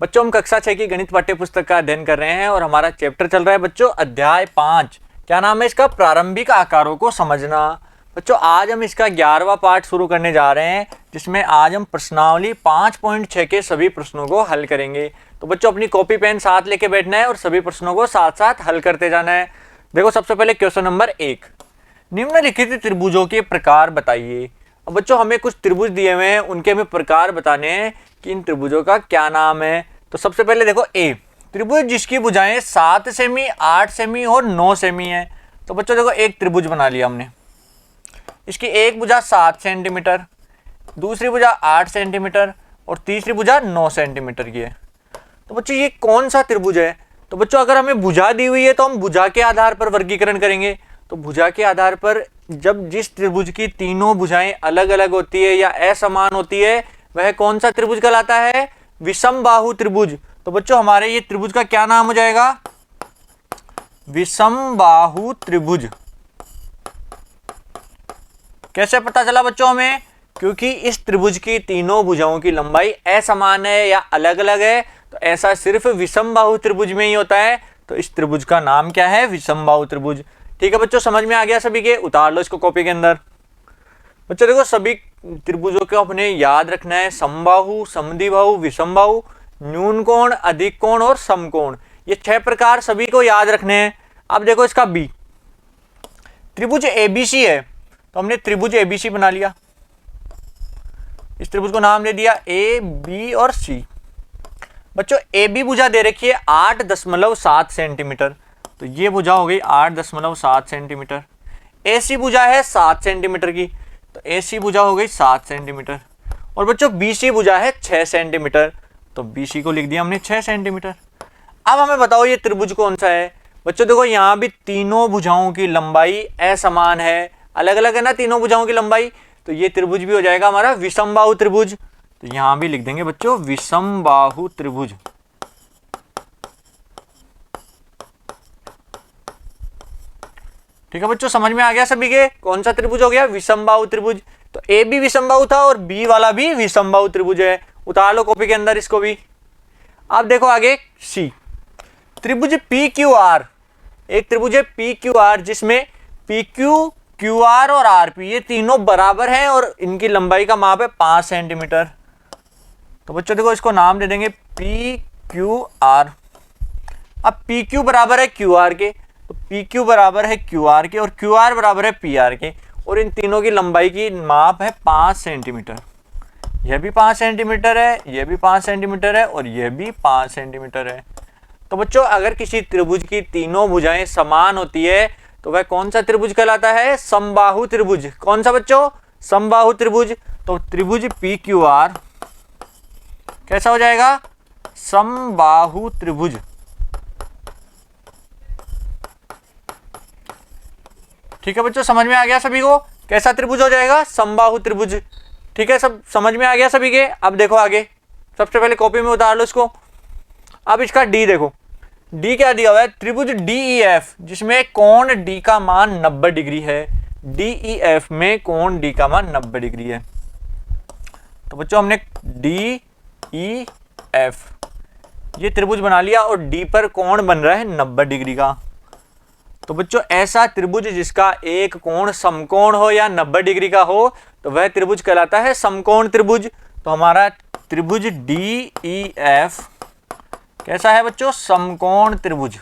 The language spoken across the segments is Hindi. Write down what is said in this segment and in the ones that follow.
बच्चों हम कक्षा 6 की गणित पाठ्य पुस्तक का अध्ययन कर रहे हैं और हमारा चैप्टर चल रहा है बच्चों अध्याय 5। क्या नाम है इसका? प्रारंभिक आकारों को समझना। बच्चों आज हम इसका 11वां पार्ट शुरू करने जा रहे हैं, जिसमें आज हम प्रश्नावली 5.6 के सभी प्रश्नों को हल करेंगे। तो बच्चों अपनी कॉपी पेन साथ लेके बैठना है और सभी प्रश्नों को साथ साथ हल करते जाना है। देखो सबसे पहले क्वेश्चन नंबर 1, निम्नलिखित त्रिभुजों के प्रकार बताइए। अब बच्चों हमें कुछ त्रिभुज दिए हुए हैं, उनके हमें प्रकार बताने हैं कि इन त्रिभुजों का क्या नाम है। तो सबसे पहले देखो ए, त्रिभुज जिसकी भुजाएं 7 सेमी, 8 सेमी और 9 सेमी है। तो बच्चों देखो एक त्रिभुज बना लिया हमने, इसकी एक भुजा 7 सेंटीमीटर, दूसरी भुजा 8 सेंटीमीटर और तीसरी भुजा 9 सेंटीमीटर की है। तो बच्चों ये कौन सा त्रिभुज है? तो बच्चों अगर हमें भुजा दी हुई है तो हम भुजा के आधार पर वर्गीकरण करेंगे। तो भुजा के आधार पर जब जिस त्रिभुज की तीनों भुजाएं अलग अलग होती है या असमान होती है, वह कौन सा त्रिभुज कहलाता है? विषमबाहु त्रिभुज। तो बच्चों हमारे ये त्रिभुज का क्या नाम हो जाएगा? विषमबाहु त्रिभुज। कैसे पता चला बच्चों हमें? क्योंकि इस त्रिभुज की तीनों भुजाओं की लंबाई असमान है या अलग अलग है। तो ऐसा सिर्फ विषमबाहु त्रिभुज में ही होता है। तो इस त्रिभुज का नाम क्या है? विषमबाहु त्रिभुज। ठीक है बच्चों, समझ में आ गया सभी के? उतार लो इसको कॉपी के अंदर। बच्चों देखो सभी त्रिभुजों को अपने याद रखना है, समबाहु, समद्विबाहु, विषमबाहु, न्यून कोण, अधिक कोण और समकोण। ये 6 प्रकार सभी को याद रखने हैं। अब देखो इसका बी, त्रिभुज एबीसी है, तो हमने त्रिभुज एबीसी बना लिया। इस त्रिभुज को नाम दे दिया ए, बी और सी। बच्चों ए बी भुजा दे रखी है 8.7 सेंटीमीटर, तो ये भुजा हो गई 8.7 सेंटीमीटर। ए सी भुजा है 7 सेंटीमीटर की, तो ए सी भुजा हो गई 7 सेंटीमीटर। और बच्चों बी सी भुजा है 6 सेंटीमीटर, तो बी सी को लिख दिया हमने 6 सेंटीमीटर। अब हमें बताओ ये त्रिभुज कौन सा है? बच्चों देखो यहाँ भी तीनों भुजाओं की लंबाई असमान है, अलग अलग है ना तीनों भुजाओं की लंबाई। तो ये त्रिभुज भी हो जाएगा हमारा विषमबाहु त्रिभुज। तो यहां भी लिख देंगे बच्चों विषमबाहु त्रिभुज। ठीक है बच्चों, समझ में आ गया सभी के? कौन सा त्रिभुज हो गया? विषमबाहु त्रिभुज। तो ए भी विषमबाहु था और बी वाला भी विषमबाहु त्रिभुज है। उतार लो कॉपी के अंदर इसको भी। अब देखो आगे सी, त्रिभुज पी क्यू आर। एक त्रिभुज है पी क्यू आर जिसमें पी क्यू, क्यू आर और आर पी ये तीनों बराबर हैं और इनकी लंबाई का माप है 5 सेंटीमीटर। तो बच्चों देखो इसको नाम दे देंगे पी क्यू आर। अब पी क्यू बराबर है क्यू आर के, तो पी क्यू बराबर है क्यू आर के और क्यू आर बराबर है पी आर के, और इन तीनों की लंबाई की माप है 5 सेंटीमीटर। यह भी 5 सेंटीमीटर है, यह भी 5 सेंटीमीटर है और यह भी 5 सेंटीमीटर है। तो बच्चों अगर किसी त्रिभुज की तीनों भुजाएं समान होती है तो वह कौन सा त्रिभुज कहलाता है? समबाहु त्रिभुज। कौन सा बच्चों? समबाहु त्रिभुज। तो त्रिभुज पी क्यू आर कैसा हो जाएगा? समबाहु त्रिभुज। ठीक है बच्चों, समझ में आ गया सभी को? कैसा त्रिभुज हो जाएगा? समबाहु त्रिभुज। ठीक है, सब समझ में आ गया सभी के? अब देखो आगे, सबसे पहले कॉपी में उतार लो इसको। अब इसका डी देखो, डी क्या दिया हुआ है? त्रिभुज डी ई एफ जिसमें कोण डी का मान 90 डिग्री है। डी ई एफ में कोण डी का मान 90 डिग्री है। तो बच्चों हमने डी ई एफ ये त्रिभुज बना लिया और डी पर कोण बन रहा है 90 डिग्री का। तो बच्चों ऐसा त्रिभुज जिसका एक कोण समकोण हो या 90 डिग्री का हो तो वह त्रिभुज कहलाता है समकोण त्रिभुज। तो हमारा त्रिभुज डी ई एफ कैसा है बच्चों? समकोण त्रिभुज।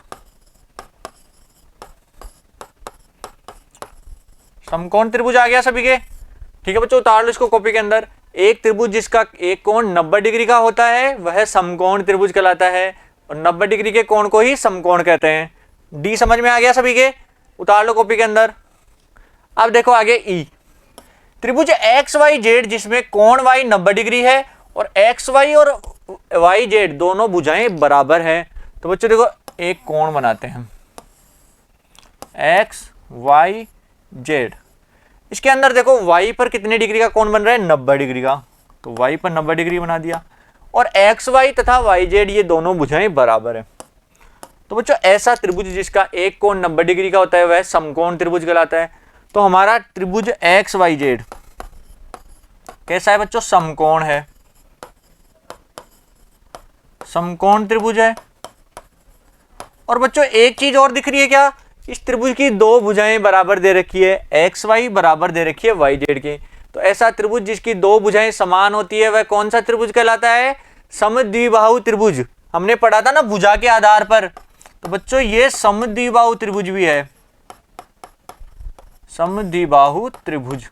समकोण त्रिभुज आ गया सभी के? ठीक है बच्चों, उतार लो इसको कॉपी के अंदर। एक त्रिभुज जिसका एक कोण 90 डिग्री का होता है वह समकोण त्रिभुज कहलाता है और 90 डिग्री के कोण को ही समकोण कहते हैं। डी समझ में आ गया सभी के? उतार लो कॉपी के अंदर। अब देखो आगे ई, त्रिभुज एक्स वाई जेड जिसमें कोण वाई 90 डिग्री है और एक्स वाई और वाई जेड दोनों भुजाएं बराबर है। तो बच्चों देखो एक कोण बनाते हैं एक्स वाई जेड। इसके अंदर देखो y पर कितने डिग्री का कोण बन रहा है? 90 डिग्री का। तो y पर 90 डिग्री बना दिया और एक्स वाई तथा वाई जेड ये दोनों भुजाएं बराबर है। तो बच्चों ऐसा त्रिभुज जिसका एक कोण 90 डिग्री का होता है वह समकोण त्रिभुज कहलाता है। तो हमारा त्रिभुज एक्स वाई जेड कैसा है बच्चों? समकोण है। समकोण त्रिभुज है। और बच्चों एक चीज और दिख रही है क्या, इस त्रिभुज की दो भुजाएं बराबर दे रखी है, एक्स वाई बराबर दे रखी है वाई जेड के। तो ऐसा त्रिभुज जिसकी दो भुजाएं समान होती है वह कौन सा त्रिभुज कहलाता है, समद्विबाहु त्रिभुज। हमने पढ़ा था ना भुजा के आधार पर, तो बच्चों ये समद्विबाहु त्रिभुज भी है, समद्विबाहु त्रिभुज।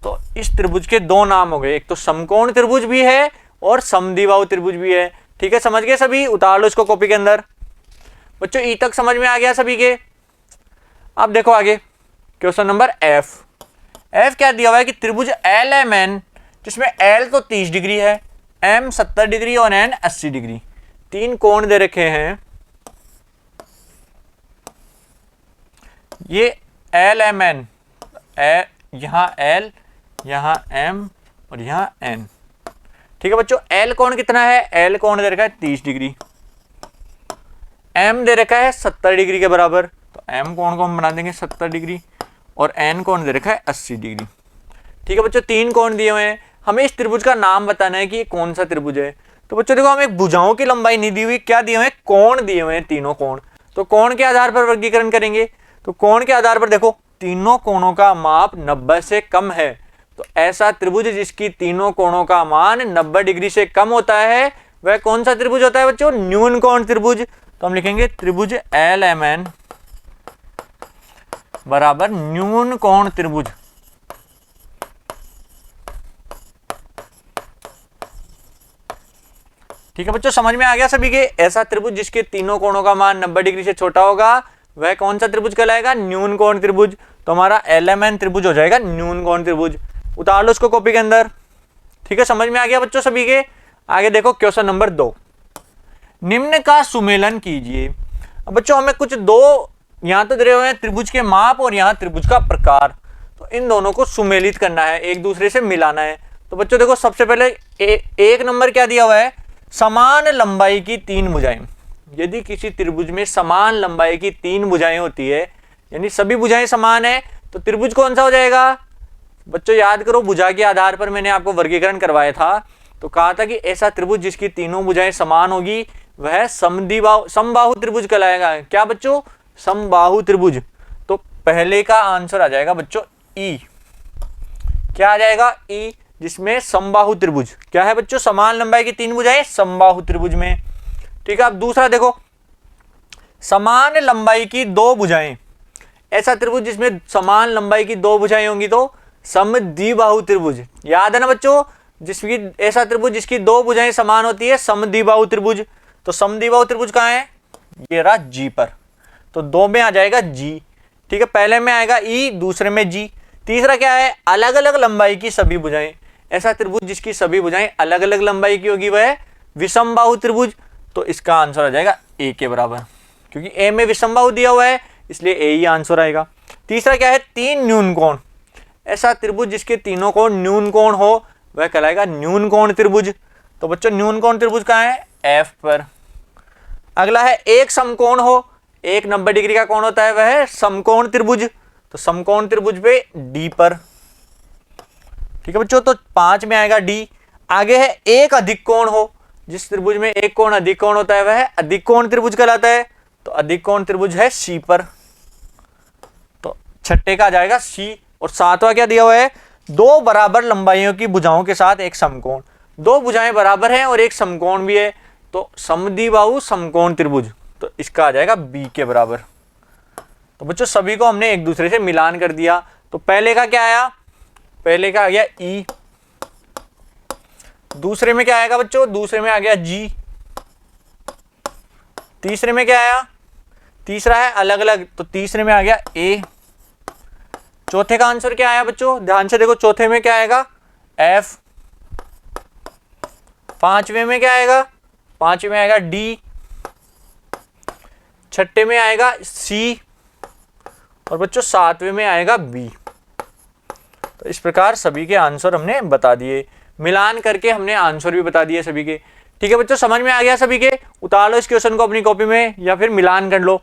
तो इस त्रिभुज के दो नाम हो गए, एक तो समकोण त्रिभुज भी है और समद्विबाहु त्रिभुज भी है। ठीक है, समझ गए सभी, उतार लो इसको कॉपी के अंदर। बच्चों ई तक समझ में आ गया सभी के। अब देखो आगे क्वेश्चन नंबर एफ। एफ क्या दिया हुआ है कि त्रिभुज एल एम एन, जिसमें एल तो 30 डिग्री है, एम 70 डिग्री और एन 80 डिग्री, तीन कोण दे रखे हैं। ये एल एम एन, यहां एल, यहां एम और यहां एन। ठीक है बच्चों, एल कोण कितना है, एल कोण दे रखा है 30 डिग्री, एम दे रखा है 70 डिग्री के बराबर, तो एम कोण को हम बना देंगे 70 डिग्री और एन कोण दे रखा है 80 डिग्री। ठीक है बच्चों, तीन कोण दिए हुए हैं, हमें इस त्रिभुज का नाम बताना है कि ये कौन सा त्रिभुज है। तो बच्चों देखो हमें भुजाओं की लंबाई नहीं दी हुई, क्या दिए हुए हैं, कोण दिए हुए हैं, तीनों कोण। तो कोण के आधार पर वर्गीकरण करेंगे, तो कोण के आधार पर देखो तीनों कोणों का माप 90 से कम है, तो ऐसा त्रिभुज जिसकी तीनों कोणों का मान 90 डिग्री से कम होता है वह कौन सा त्रिभुज होता है बच्चों, न्यून कोण त्रिभुज। तो हम लिखेंगे त्रिभुज एल एम एन बराबर न्यून कोण त्रिभुज। ठीक है बच्चों, समझ में आ गया सभी के। ऐसा त्रिभुज जिसके तीनों कोणों का मान 90 डिग्री से छोटा होगा वह कौन सा त्रिभुज कहलाएगा, न्यून कोण त्रिभुज। तो हमारा एल एम एन त्रिभुज हो जाएगा न्यून कोण त्रिभुज। उतार लो इसको कॉपी के अंदर। ठीक है, समझ में आ गया बच्चों सभी के। आगे देखो क्वेश्चन नंबर 2, निम्न का सुमेलन कीजिए। अब बच्चों हमें कुछ दो यहां तो दे रहे हुए हैं त्रिभुज के माप और यहां त्रिभुज का प्रकार, तो इन दोनों को सुमेलित करना है, एक दूसरे से मिलाना है। तो बच्चों देखो सबसे पहले एक नंबर क्या दिया हुआ है, समान लंबाई की तीन भुजाएं। यदि किसी त्रिभुज में समान लंबाई की तीन भुजाएं होती है, यानी सभी भुजाएं समान है, तो त्रिभुज कौन सा हो जाएगा बच्चों, याद करो भुजा के आधार पर मैंने आपको वर्गीकरण करवाया था, तो कहा था कि ऐसा त्रिभुज जिसकी तीनों भुजाएं समान होगी वह समबाहु त्रिभुज कहलाएगा। क्या बच्चों, समबाहु त्रिभुज। तो पहले का आंसर आ जाएगा बच्चों ई। क्या आ जाएगा, ई, जिसमें समबाहु त्रिभुज क्या है बच्चों, समान लंबाई की तीन भुजाएं समबाहु त्रिभुज में। ठीक है, अब दूसरा देखो, समान लंबाई की दो भुजाएं, ऐसा त्रिभुज जिसमें समान लंबाई की दो भुजाएं होंगी तो समद्विबाहु त्रिभुज। याद है ना बच्चों, जिसकी ऐसा त्रिभुज जिसकी दो भुजाएं समान होती है समद्विबाहु त्रिभुज। तो समद्विबाहु त्रिभुज कहाँ है, ये रहा जी पर, तो दो में आ जाएगा जी। ठीक है, पहले में आएगा ई, दूसरे में जी। तीसरा क्या है, अलग अलग लंबाई की सभी भुजाएं। ऐसा त्रिभुज जिसकी सभी भुजाएं अलग अलग लंबाई की होगी वह विषमबाहु त्रिभुज। तो इसका आंसर आ जाएगा ए के बराबर, क्योंकि ए में विषमबाहु दिया हुआ है इसलिए ए ही आंसर आएगा। तीसरा क्या है, तीन न्यून कोण। ऐसा त्रिभुज जिसके तीनों कोण न्यून कोण हो वह कहलाएगा न्यून कोण त्रिभुज। तो बच्चों न्यून कोण त्रिभुज कहाँ है, एफ पर। अगला है एक समकोण हो, एक 90 डिग्री का कोण होता है वह है समकोण त्रिभुज, तो समकोण त्रिभुज पे डी पर। ठीक है बच्चों, तो 5 में आएगा डी। आगे है एक अधिक कोण हो, जिस त्रिभुज में एक कोण अधिक कोण होता है वह है अधिक कोण त्रिभुज कहलाता है, तो अधिक कोण त्रिभुज है सी पर। तो छठे का आ जाएगा सी। और सातवां क्या दिया हुआ है, दो बराबर लंबाइयों की भुजाओं के साथ एक समकोण। दो भुजाएं बराबर हैं और एक समकोण भी है, तो समद्विबाहु समकोण त्रिभुज। तो इसका आ जाएगा बी के बराबर। तो बच्चों सभी को हमने एक दूसरे से मिलान कर दिया। तो पहले का क्या आया, पहले का आ गया ई, दूसरे में क्या आएगा बच्चों, दूसरे में आ गया जी, तीसरे में क्या आया, तीसरा है अलग अलग, तो तीसरे में आ गया ए। चौथे का आंसर क्या आया बच्चों, ध्यान से देखो, चौथे में क्या आएगा, एफ। पांचवें में क्या आएगा, पांचवें में आएगा डी, छठे में आएगा सी और बच्चों सातवें में आएगा बी। तो इस प्रकार सभी के आंसर हमने बता दिए, मिलान करके हमने आंसर भी बता दिए सभी के। ठीक है बच्चों, समझ में आ गया सभी के। उतार लो इस क्वेश्चन को अपनी कॉपी में या फिर मिलान कर लो।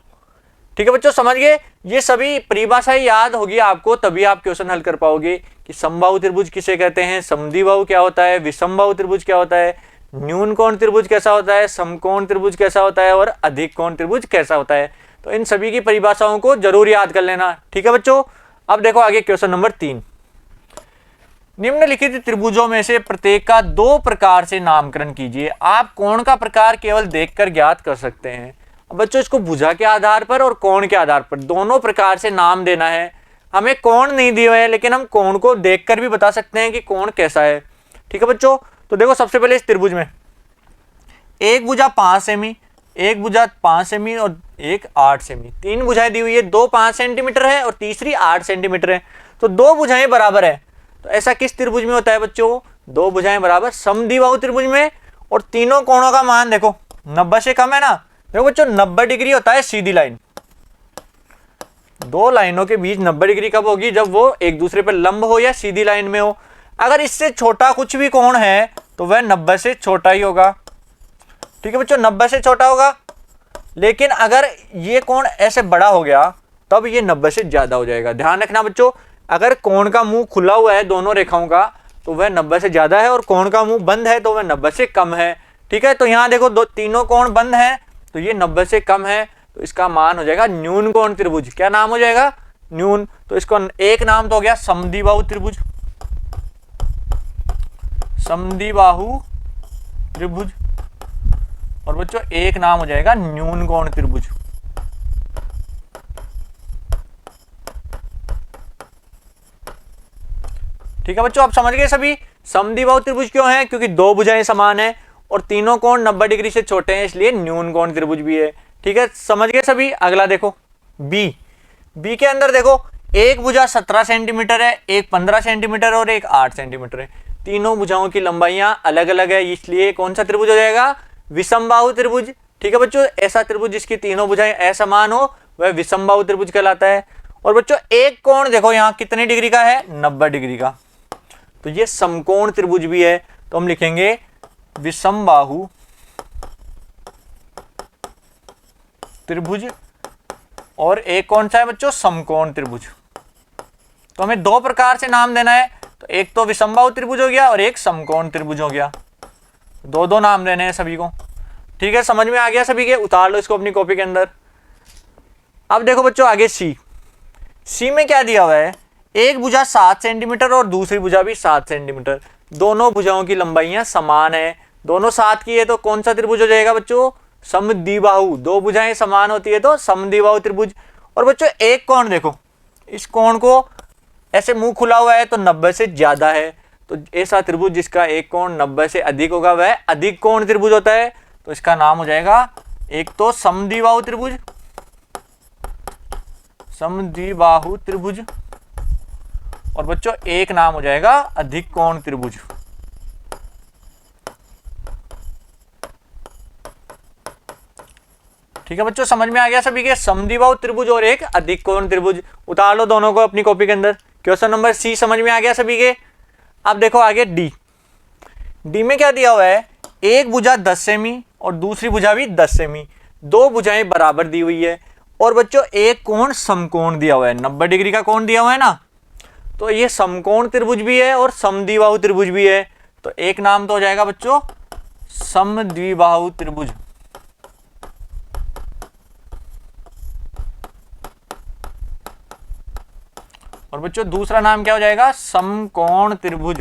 ठीक है बच्चों, समझ गए। ये सभी परिभाषाएं याद होगी आपको, तभी आप क्वेश्चन हल कर पाओगे कि समबाहु त्रिभुज किसे कहते हैं, समद्विबाहु क्या होता है, विषमबाहु त्रिभुज क्या होता है, न्यून कोण त्रिभुज कैसा होता है, समकोण त्रिभुज कैसा होता है और अधिक कोण त्रिभुज कैसा होता है। तो इन सभी की परिभाषाओं को जरूर याद कर लेना, ठीक है बच्चों। अब देखो आगे क्वेश्चन नंबर 3। निम्नलिखित त्रिभुजों में से प्रत्येक का 2 प्रकार से नामकरण कीजिए। आप कोण का प्रकार केवल देखकर ज्ञात कर सकते हैं। अब बच्चों इसको भुजा के आधार पर और कोण के आधार पर दोनों प्रकार से नाम देना है। हमें कोण नहीं दिए हुए हैं, लेकिन हम कोण को देखकर भी बता सकते हैं कि कोण कैसा है, ठीक है बच्चों। तो देखो सबसे पहले इस त्रिभुज में एक भुजा 5 सेमी, एक भुजा 5 सेमी और एक 8 सेमी, 3 भुजाएं दी हुई है। 2 5 सेंटीमीटर है और तीसरी 8 सेंटीमीटर है, तो 2 भुजाएं बराबर है। तो ऐसा किस त्रिभुज में होता है बच्चों, 2 भुजाएं बराबर समद्विबाहु त्रिभुज में। और तीनों कोणों का मान देखो 90 से कम है ना। देखो बच्चों 90 डिग्री होता है सीधी लाइन। 2 लाइनों के बीच 90 डिग्री कब होगी, जब वो एक दूसरे पर लंब हो या सीधी लाइन में हो। अगर इससे छोटा कुछ भी कोण है तो वह 90 से छोटा ही होगा, ठीक है बच्चों, 90 से छोटा होगा। लेकिन अगर ये कोण ऐसे बड़ा हो गया तब ये 90 से ज्यादा हो जाएगा। ध्यान रखना बच्चों, अगर कोण का मुंह खुला हुआ है दोनों रेखाओं का तो वह 90 से ज्यादा है, और कोण का मुंह बंद है तो वह 90 से कम है, ठीक है। तो यहाँ देखो तीनों कोण बंद है तो ये 90 से कम है, तो इसका मान हो जाएगा न्यून कोण त्रिभुज। क्या नाम हो जाएगा, न्यून। तो इसको एक नाम तो हो गया समद्विबाहु त्रिभुज, समद्विबाहु त्रिभुज। और बच्चों एक नाम हो जाएगा न्यून कोण त्रिभुज। ठीक है बच्चों, आप समझ गए सभी। समद्विबाहु त्रिभुज क्यों है, क्योंकि 2 भुजाएं समान है और तीनों कोण 90 डिग्री से छोटे हैं, इसलिए न्यून कोण त्रिभुज भी है, ठीक है। समझ गए सभी। अगला देखो बी के अंदर देखो एक भुजा 17 सेंटीमीटर है, एक 15 सेंटीमीटर और एक 8 सेंटीमीटर है। तीनों भुजाओं की लंबाइयां अलग अलग है, इसलिए कौन सा त्रिभुज हो जाएगा, विषमबाहु त्रिभुज, ठीक है बच्चों। ऐसा त्रिभुज जिसकी तीनों भुजाएं असमान हो वह विषमबाहु त्रिभुज कहलाता है। और बच्चों एक कोण देखो यहाँ कितने डिग्री का है, 90 डिग्री का, तो ये समकोण त्रिभुज भी है। तो हम लिखेंगे विषमबाहु त्रिभुज। और एक कौन सा है बच्चों, समकोण त्रिभुज। तो हमें 2 प्रकार से नाम देना है, तो एक तो विषमबाहु त्रिभुज हो गया और एक समकोण त्रिभुज हो गया। 2 नाम देने हैं सभी को, ठीक है। समझ में आ गया सभी के, उतार लो इसको अपनी कॉपी के अंदर। अब देखो बच्चों आगे सी में क्या दिया हुआ है, एक भुजा 7 सेंटीमीटर और दूसरी भुजा भी 7 सेंटीमीटर। दोनों भुजाओं की लंबाइयां समान है, दोनों 7 की है, तो कौन सा त्रिभुज हो जाएगा बच्चों, समद्विबाहु। 2 भुजाएं समान होती है तो समद्विबाहु त्रिभुज। और बच्चों एक कोण देखो, इस कोण को ऐसे मुंह खुला हुआ है तो 90 से ज्यादा है, तो ऐसा त्रिभुज जिसका एक कोण 90 से अधिक होगा वह अधिक कोण त्रिभुज होता है। तो इसका नाम हो जाएगा एक तो समद्विबाहु त्रिभुज, समद्विबाहु त्रिभुज। और बच्चों एक नाम हो जाएगा अधिक कोण त्रिभुज। ठीक है बच्चों, समझ में आ गया सभी के, समद्विबाहु त्रिभुज और एक अधिक कोण त्रिभुज। उतार लो दोनों को अपनी कॉपी के अंदर। क्वेश्चन नंबर सी समझ में आ गया सभी के। अब देखो आगे डी में क्या दिया हुआ है, एक भुजा 10 सेमी और दूसरी भुजा भी 10 सेमी। 2 भुजाएं बराबर दी हुई है और बच्चों एक कोण समकोण दिया हुआ है, 90 डिग्री का कोण दिया हुआ है ना। तो ये समकोण त्रिभुज भी है और समद्विबाहु त्रिभुज भी है, तो एक नाम तो हो जाएगा बच्चों समद्विबाहु त्रिभुज। और बच्चों दूसरा नाम क्या हो जाएगा, समकोण त्रिभुज।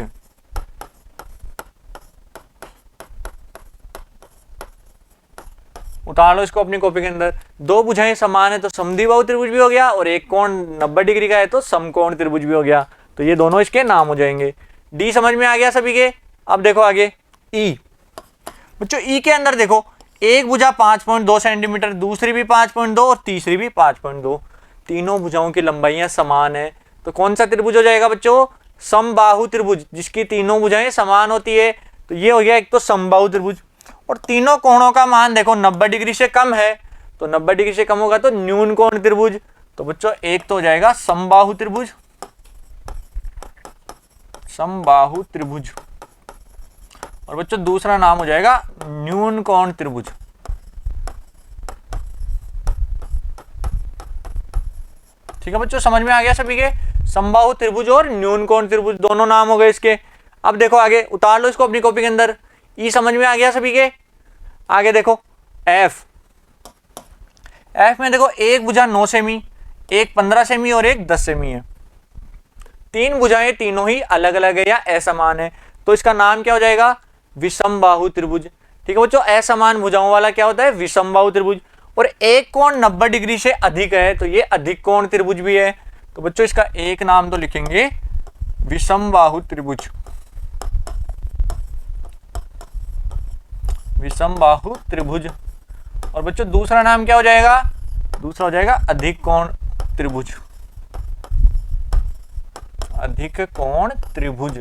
उतार लो इसको अपनी कॉपी के अंदर। 2 भुजाएं समान है तो समद्विबाहु त्रिभुज भी हो गया और एक कोण 90 डिग्री का है तो समकोण त्रिभुज भी हो गया, तो ये दोनों इसके नाम हो जाएंगे। डी समझ में आ गया सभी के। अब देखो आगे ई। बच्चों ई के अंदर देखो एक भुजा 5.2 सेंटीमीटर, दूसरी भी 5.2 और तीसरी भी 5.2। तीनों भुजाओं की लंबाइयां समान है, तो कौन सा त्रिभुज हो जाएगा बच्चों, समबाहु त्रिभुज, जिसकी तीनों भुजाएं समान होती है। तो ये हो गया एक तो समबाहु त्रिभुज। और तीनों कोणों का मान देखो 90 डिग्री से कम है, तो 90 डिग्री से कम होगा तो न्यून कोण त्रिभुज। तो बच्चों एक तो हो जाएगा समबाहु त्रिभुज, समबाहु त्रिभुज। और बच्चों दूसरा नाम हो जाएगा न्यून कोण त्रिभुज। ठीक है बच्चों, समझ में आ गया सभी के, समबाहु त्रिभुज और न्यून कोण त्रिभुज दोनों नाम हो गए इसके। अब देखो आगे, उतार लो इसको अपनी कॉपी के अंदर। ई समझ में आ गया सभी के। आगे देखो एफ में देखो एक भुजा 9 सेमी, एक 15 सेमी और एक 10 सेमी है। तीन भुजाएं तीनों ही अलग अलग है या असमान है, तो इसका नाम क्या हो जाएगा? विषमबाहु त्रिभुज। ठीक है बच्चों, असमान भुजाओं वाला क्या होता है? विषमबाहु त्रिभुज। और एक कोण 90 डिग्री से अधिक है तो ये अधिक कोण त्रिभुज भी है। तो बच्चों इसका एक नाम तो लिखेंगे विषमबाहु त्रिभुज, विषमबाहु त्रिभुज। और बच्चों दूसरा नाम क्या हो जाएगा? दूसरा हो जाएगा अधिक कोण त्रिभुज, अधिक कोण त्रिभुज।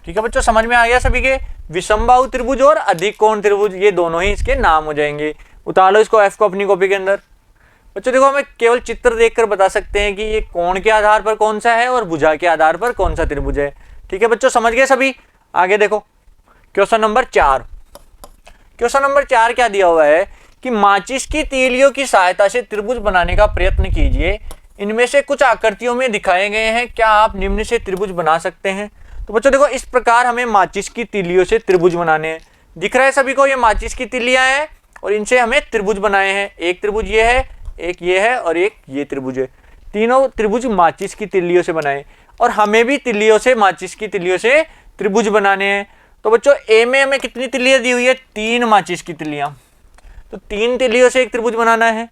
ठीक है बच्चों, समझ में आ गया सभी के? विषमबाहु त्रिभुज और अधिक कोण त्रिभुज, ये दोनों ही इसके नाम हो जाएंगे। उतार लो इसको एफ को अपनी कॉपी के अंदर। बच्चों देखो, हमें केवल चित्र देखकर बता सकते हैं कि ये कोण के आधार पर कौन सा है और भुजा के आधार पर कौन सा त्रिभुज है। ठीक है बच्चों, समझ गए सभी? आगे देखो क्वेश्चन नंबर 4। क्वेश्चन नंबर 4 क्या दिया हुआ है कि माचिस की तीलियों की सहायता से त्रिभुज बनाने का प्रयत्न कीजिए। इनमें से कुछ आकृतियों में दिखाए गए हैं, क्या आप निम्न से त्रिभुज बना सकते हैं? तो बच्चों देखो, इस प्रकार हमें माचिस की तीलियों से त्रिभुज बनाने हैं। दिख रहा है सभी को? ये माचिस की तीलियां हैं और इनसे हमें त्रिभुज बनाए हैं। एक त्रिभुज ये है, एक ये है और एक ये त्रिभुज है। तीनों त्रिभुज माचिस की तीलियों से बनाए और हमें भी तीलियों से, माचिस की तीलियों से त्रिभुज बनाने हैं। तो बच्चों ए में हमें कितनी तीलियां दी हुई है? 3 माचिस की तीलियां। तो 3 तीलियों से एक त्रिभुज बनाना है,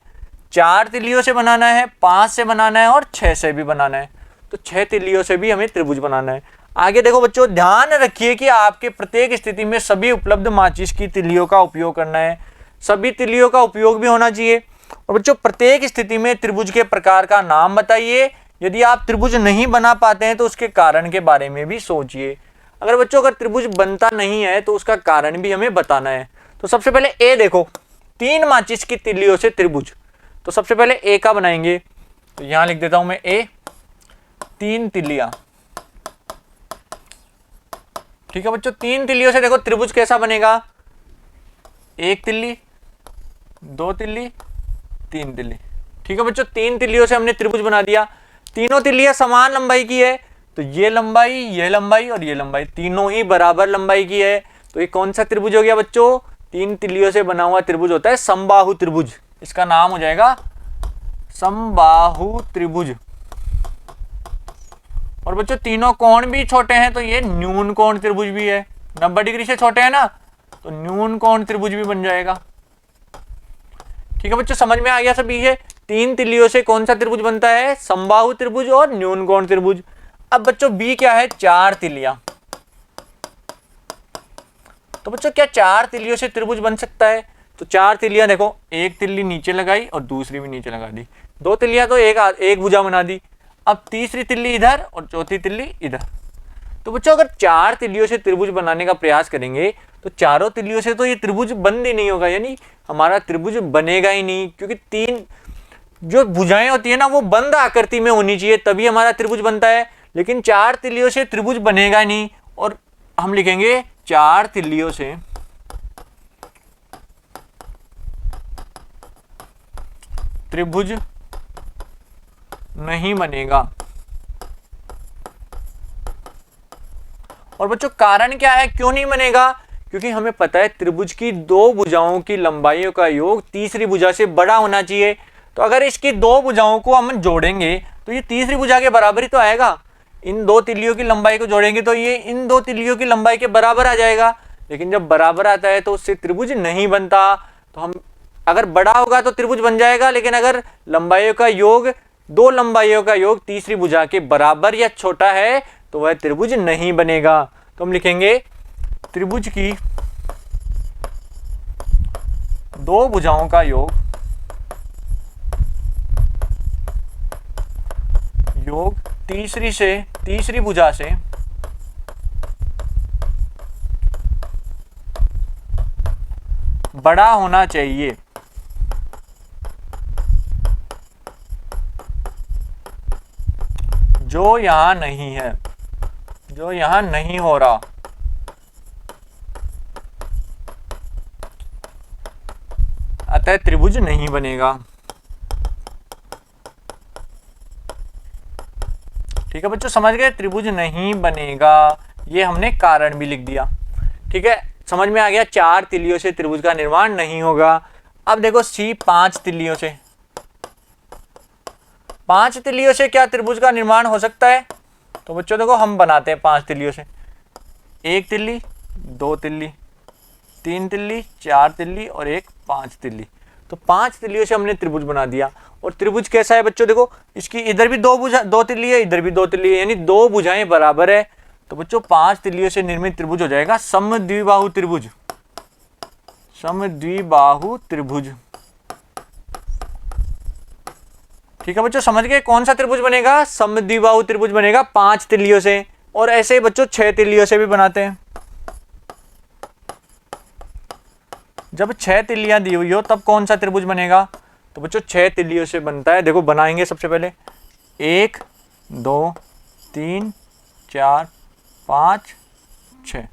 4 तीलियों से बनाना है, 5 से बनाना है और 6 से भी बनाना है। तो 6 तीलियों से भी हमें त्रिभुज बनाना है। आगे देखो बच्चों, ध्यान रखिए कि आपके प्रत्येक स्थिति में सभी उपलब्ध माचिस की तीलियों का उपयोग करना है। सभी तीलियों का उपयोग भी होना चाहिए। और बच्चों प्रत्येक स्थिति में त्रिभुज के प्रकार का नाम बताइए। यदि आप त्रिभुज नहीं बना पाते हैं तो उसके कारण के बारे में भी सोचिए। अगर बच्चों अगर त्रिभुज बनता नहीं है तो उसका कारण भी हमें बताना है। तो सबसे पहले ए देखो, 3 माचिस की तीलियों से त्रिभुज। तो सबसे पहले ए का बनाएंगे, तो यहां लिख देता हूं मैं ए, 3 तीलियां। ठीक है बच्चों, 3 तीलियों से देखो त्रिभुज कैसा बनेगा? 1 तीली, 2 तीली, 3 तीली। ठीक है बच्चों, 3 तीलियों से हमने त्रिभुज बना दिया। तीनों तीलियां समान लंबाई की है, तो ये लंबाई और ये लंबाई तीनों ही बराबर लंबाई की है। तो ये कौन सा त्रिभुज हो गया बच्चों? 3 तीलियों से बना हुआ त्रिभुज होता है समबाहु त्रिभुज। इसका नाम हो जाएगा समबाहु त्रिभुज। और बच्चों तीनों कोण भी छोटे हैं तो ये न्यून कोण त्रिभुज भी है। 90 डिग्री से छोटे हैं ना, तो न्यून कोण त्रिभुज भी बन जाएगा। ठीक है बच्चों, समझ में आ गया सभी? है 3 तीलियों से कौन सा त्रिभुज बनता है? समबाहु त्रिभुज और न्यून कोण त्रिभुज। अब बच्चों बी क्या है? 4 तीलियां। तो बच्चों क्या 4 तीलियों से त्रिभुज बन सकता है? तो 4 तीलियां देखो, एक तीली नीचे लगाई और दूसरी भी नीचे लगा दी। 2 तीलियां तो एक भुजा बना दी। अब तीसरी तिल्ली इधर और चौथी तिल्ली इधर। तो बच्चों अगर 4 तिल्लियों से त्रिभुज बनाने का प्रयास करेंगे तो चारों तिल्लियों से तो ये त्रिभुज बंद ही नहीं होगा, यानी हमारा त्रिभुज बनेगा ही नहीं। क्योंकि 3 जो भुजाएं होती है ना वो बंद आकृति में होनी चाहिए, तभी हमारा त्रिभुज बनता है। लेकिन 4 तिल्लियों से त्रिभुज बनेगा नहीं। और हम लिखेंगे 4 तिल्लियों से त्रिभुज नहीं बनेगा। और बच्चों कारण क्या है, क्यों नहीं बनेगा? क्योंकि हमें पता है त्रिभुज की 2 भुजाओं की लंबाइयों का योग तीसरी भुजा से बड़ा होना चाहिए। तो अगर इसकी 2 भुजाओं को हम जोड़ेंगे तो ये तीसरी भुजा के बराबर ही तो आएगा। इन 2 तिल्लियों की लंबाई को जोड़ेंगे तो ये इन 2 तिल्लियों की लंबाई के बराबर आ जाएगा। लेकिन जब बराबर आता है तो उससे त्रिभुज नहीं बनता। तो हम अगर बड़ा होगा तो त्रिभुज बन जाएगा, लेकिन अगर लंबाइयों का योग 2 लंबाइयों का योग तीसरी भुजा के बराबर या छोटा है तो वह त्रिभुज नहीं बनेगा। तो हम लिखेंगे त्रिभुज की 2 भुजाओं का योग तीसरी भुजा से बड़ा होना चाहिए। जो यहां नहीं है, जो यहां नहीं हो रहा। अतः त्रिभुज नहीं बनेगा। ठीक है बच्चों, समझ गए? त्रिभुज नहीं बनेगा ये हमने कारण भी लिख दिया। ठीक है, समझ में आ गया। 4 तिल्लियों से त्रिभुज का निर्माण नहीं होगा। अब देखो सी 5 तिल्लियों से, 5 तिल्लियों से क्या त्रिभुज का निर्माण हो सकता है? तो बच्चों देखो हम बनाते हैं 5 तिल्लियों से, 1 तिल्ली, 2 तिल्ली, 3 तिल्ली, 4 तिल्ली और एक 5 तिल्ली। तो 5 तिल्लियों से हमने त्रिभुज बना दिया। और त्रिभुज कैसा है बच्चों? देखो इसकी इधर भी 2 तिल्ली है, इधर भी 2 तिल्ली है, यानी 2 भुजाएं बराबर है। तो बच्चों 5 तिल्लियों से निर्मित त्रिभुज हो जाएगा समद्विबाहु त्रिभुज। समद्विबाहु त्रिभुज। ठीक है बच्चों, समझ गए कौन सा त्रिभुज बनेगा? समद्विबाहु त्रिभुज बनेगा 5 तिल्लियों से। और ऐसे ही बच्चों 6 तिल्लियों से भी बनाते हैं। जब 6 तिल्लियां दी हुई हो तब कौन सा त्रिभुज बनेगा? तो बच्चों 6 तिल्लियों से बनता है। देखो बनाएंगे सबसे पहले 1 2 3 4 5 6,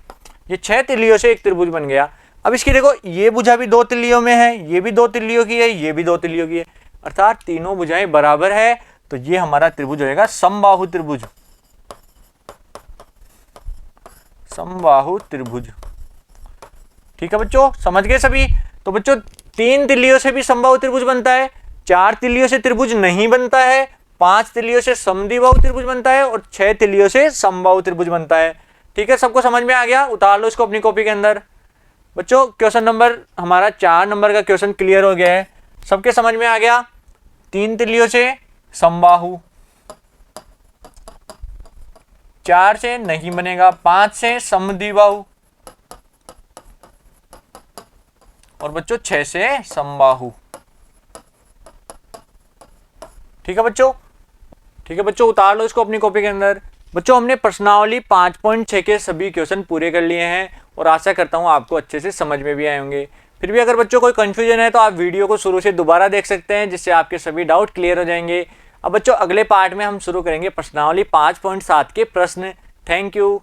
ये 6 तिल्लियों से एक त्रिभुज बन गया। अब इसकी देखो ये भुजा भी 2 तिल्लियों में है, ये भी 2 तिल्लियों की है, ये भी 2 तिल्लियों की है, अर्थात तीनों भुजाएं बराबर है। तो ये हमारा त्रिभुज होगा समबाहु त्रिभुज। समबाहु त्रिभुज। ठीक है बच्चों, समझ गए सभी? तो बच्चों 3 तिल्लियों से भी समबाहु त्रिभुज बनता है, 4 तिल्लियों से त्रिभुज नहीं बनता है, 5 तिल्लियों से समद्विबाहु त्रिभुज बनता है और 6 तिल्लियों से समबाहु त्रिभुज बनता है। ठीक है, सबको समझ में आ गया? उतार लो इसको अपनी कॉपी के अंदर। बच्चों क्वेश्चन नंबर हमारा 4 नंबर का क्वेश्चन क्लियर हो गया है, सबके समझ में आ गया? 3 तिल्लियों से समबाहु, 4 से नहीं बनेगा, 5 से समद्विबाहु और बच्चों 6 से समबाहु। ठीक है बच्चों? ठीक है बच्चों, उतार लो इसको अपनी कॉपी के अंदर। बच्चों हमने प्रश्नावली 5.6 के सभी क्वेश्चन पूरे कर लिए हैं और आशा करता हूं आपको अच्छे से समझ में भी आए होंगे। फिर भी अगर बच्चों कोई कंफ्यूजन है तो आप वीडियो को शुरू से दोबारा देख सकते हैं, जिससे आपके सभी डाउट क्लियर हो जाएंगे। अब बच्चों अगले पार्ट में हम शुरू करेंगे प्रश्नावली 5.7 के प्रश्न। Thank you.